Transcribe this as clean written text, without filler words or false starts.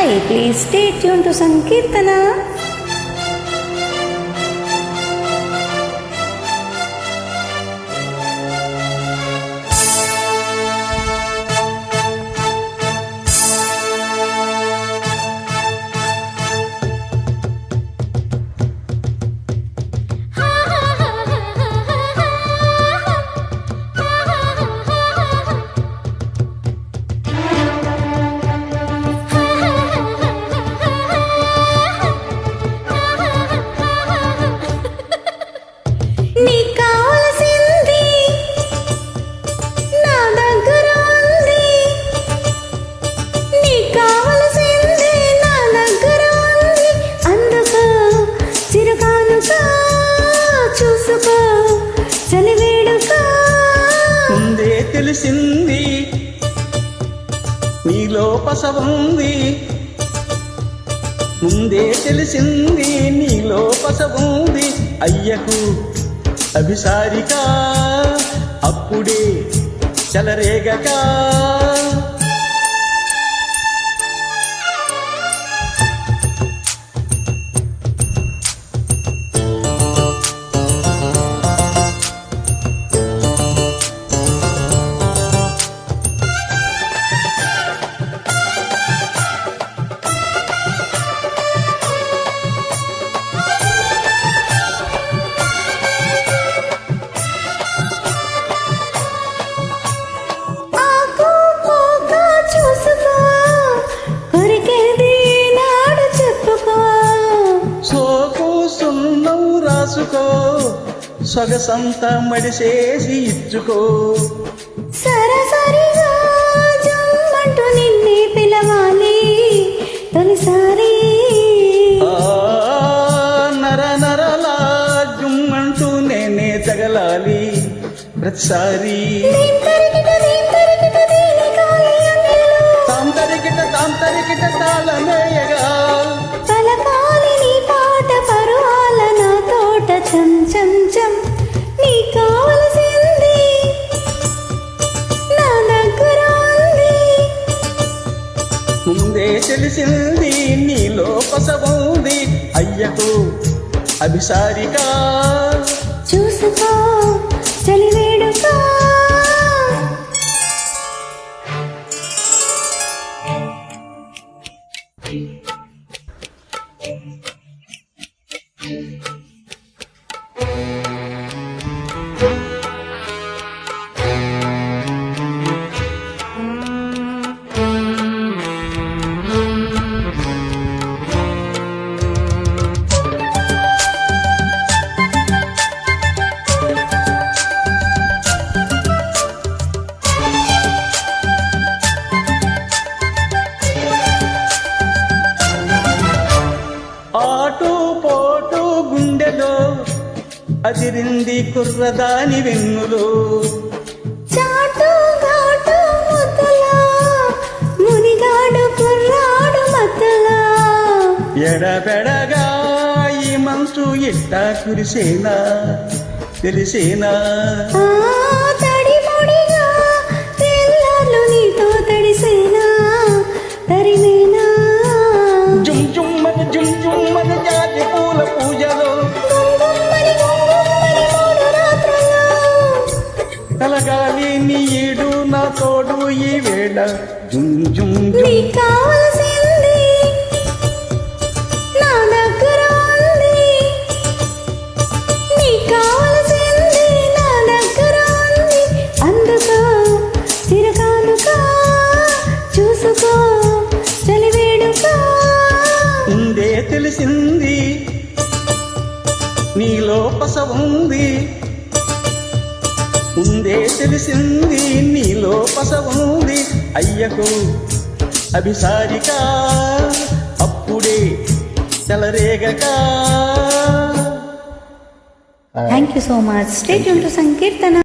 Hi, please stay tuned to Sankirtana. ముందే తెలిసింది నీలో పసవుంది, ముందే తెలిసింది నీలో పసవుంది. అయ్యకు అభిసారిక అప్పుడే చెలరేగక సొగసంతా మడిసేసి ఇచ్చుకో. సరసరిగా జమ్మంటూ నిన్నే పిలవాలి తొలిసారి, నర నరలా జుమ్మంటూ నేనే తగలాలి ప్రతిసారి. తాంతరికిట తాళమేయగా పలకాలి నీ పాట పరువాల నా తోట చం చం చం. నీ కావలసింది నా దగ్గర ఉంది, ముందే తెలిసింది నీలో పసవుంది. అయ్యకు అభిసారిక చూసుకో చలివేడుకో. అదిరింది కుర్రదాని వెన్నులో, చాటు ఘాటు ముద్దలా మునిగాడు కుర్రాడు మద్దలా. ఎడబెడగా ఈ మంచు ఇట్టా కురిసేనా తెలిసేనా. తడిమొడిగా తెల్లార్లు నీతో తడిసేనా తరిమేనా. జుమ్ జుమ్మని జాతి పూల పూజలో కలగాలి నీ ఈడు నా తోడు ఈ వేళ. జుమ్ జుమ్ నీ కావలసింది నా దగ్గర ఉంది, నీ కావలసింది నా దగ్గర ఉంది. అందుకో చిరకానుకో చూసుకో చలివేడుకో. ముందే తెలిసింది నీలో పసవుంది, ముందే తెలిసింది నీలో పసవుంది. అయ్యకు అభిసారిక అప్పుడే చెలరేగక. Thank you so much. Stay tuned to Sankirtana.